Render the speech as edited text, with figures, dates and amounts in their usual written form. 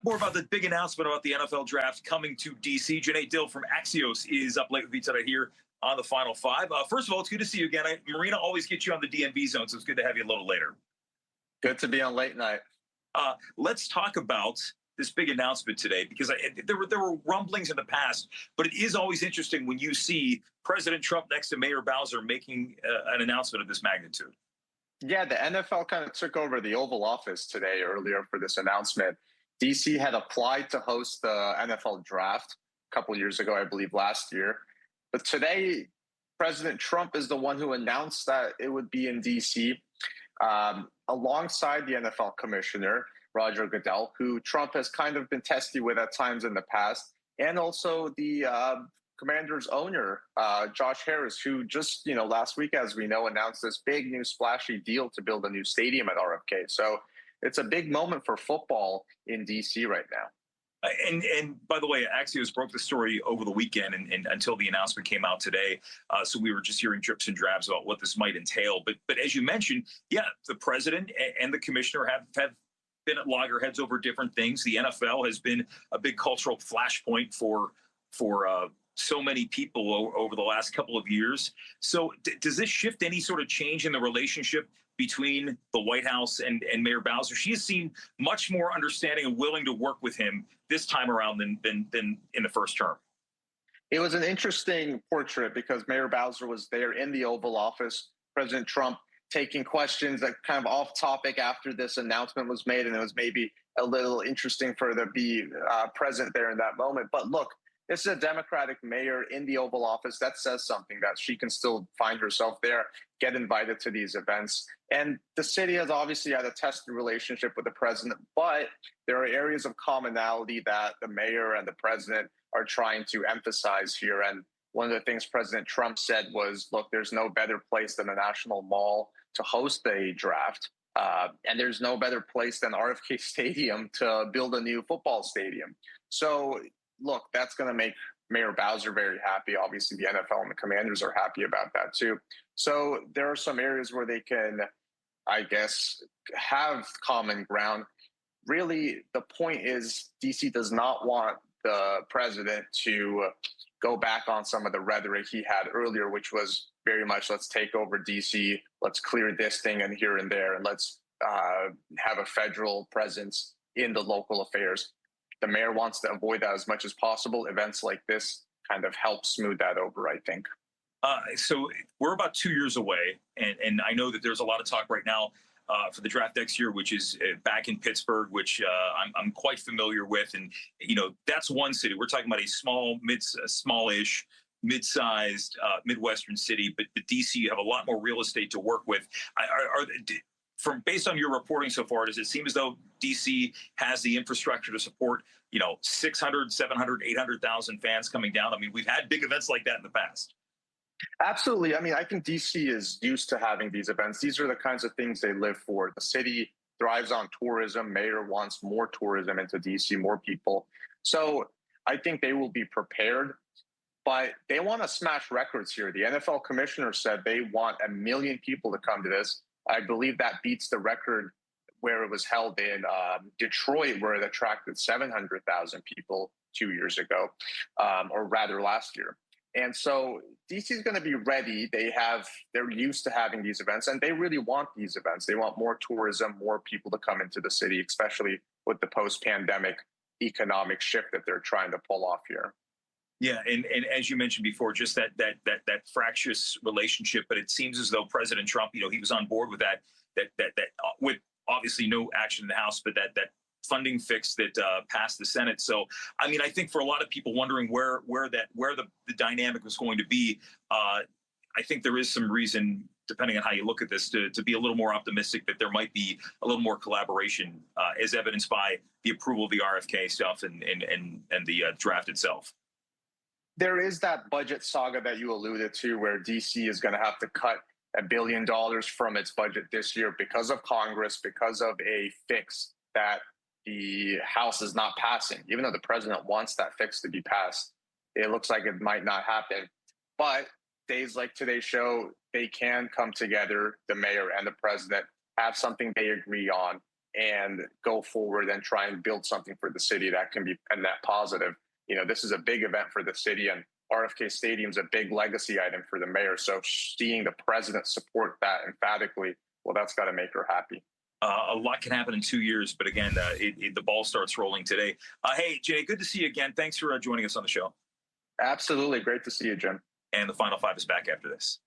More about the big announcement about the NFL draft coming to D.C. Cuneyt Dil from Axios is up late with me tonight here on the Final Five. First of all, it's good to see you again. Marina always gets you on the DMV zone, so it's good to have you a little later. Good to be on late night. Let's talk about this big announcement today, because there were rumblings in the past, but it is always interesting when you see President Trump next to Mayor Bowser making an announcement of this magnitude. Yeah, the NFL kind of took over the Oval Office today earlier for this announcement. D.C. had applied to host the NFL draft a couple years ago, I believe last year. But today, President Trump is the one who announced that it would be in D.C. Alongside the NFL commissioner, Roger Goodell, who Trump has kind of been testy with at times in the past, and also the Commanders owner, Josh Harris, who just, last week, as we know, announced this big new splashy deal to build a new stadium at RFK. So it's a big moment for football in D.C. right now. And by the way, Axios broke the story over the weekend and until the announcement came out today. So we were just hearing drips and drabs about what this might entail. But as you mentioned, yeah, the president and the commissioner have been at loggerheads over different things. The NFL has been a big cultural flashpoint for so many people over the last couple of years. So does this shift any sort of change in the relationship between the White House and Mayor Bowser? She has seemed much more understanding and willing to work with him this time around than in the first term. It was an interesting portrait because Mayor Bowser was there in the Oval Office, President Trump taking questions that kind of off topic after this announcement was made, and it was maybe a little interesting for her to be present there in that moment. But look, this is a Democratic mayor in the Oval Office. That says something, that she can still find herself there, get invited to these events. And the city has obviously had a tested relationship with the president, but there are areas of commonality that the mayor and the president are trying to emphasize here. And one of the things President Trump said was, look, there's no better place than a National Mall to host a draft. And there's no better place than RFK Stadium to build a new football stadium. So look, that's going to make Mayor Bowser very happy. Obviously, the NFL and the Commanders are happy about that too. So there are some areas where they can, I guess, have common ground. Really, the point is DC does not want the president to go back on some of the rhetoric he had earlier, which was very much, let's take over DC, let's clear this thing and here and there, and let's have a federal presence in the local affairs. The mayor wants to avoid that as much as possible. Events like this kind of help smooth that over, I think. So we're about 2 years away, and I know that there's a lot of talk right now for the draft next year, which is back in Pittsburgh, which I'm quite familiar with. And, that's one city. We're talking about a smallish, mid-sized Midwestern city, but the D.C., you have a lot more real estate to work with. Based on your reporting so far, does it seem as though D.C. has the infrastructure to support, 600, 700, 800,000 fans coming down? I mean, we've had big events like that in the past. Absolutely. I mean, I think D.C. is used to having these events. These are the kinds of things they live for. The city thrives on tourism. Mayor wants more tourism into D.C., more people. So I think they will be prepared. But they want to smash records here. The NFL commissioner said they want 1 million people to come to this. I believe that beats the record where it was held in Detroit, where it attracted 700,000 people 2 years ago, or rather last year. And so DC is going to be ready. They're used to having these events, and they really want these events. They want more tourism, more people to come into the city, especially with the post-pandemic economic shift that they're trying to pull off here. Yeah, and as you mentioned before, just that fractious relationship. But it seems as though President Trump, he was on board with that with obviously no action in the House, but that funding fix that passed the Senate. So, I mean, I think for a lot of people wondering where the dynamic was going to be, I think there is some reason, depending on how you look at this, to be a little more optimistic that there might be a little more collaboration, as evidenced by the approval of the RFK stuff and the draft itself. There is that budget saga that you alluded to, where DC is going to have to cut $1 billion from its budget this year because of Congress, because of a fix that the House is not passing. Even though the president wants that fix to be passed, it looks like it might not happen. But days like today's show, they can come together, the mayor and the president, have something they agree on, and go forward and try and build something for the city that can be a net positive. This is a big event for the city, and RFK Stadium is a big legacy item for the mayor. So seeing the president support that emphatically, well, that's got to make her happy. A lot can happen in 2 years, but again, the ball starts rolling today. Hey, Jay, good to see you again. Thanks for joining us on the show. Absolutely. Great to see you, Jim. And the Final Five is back after this.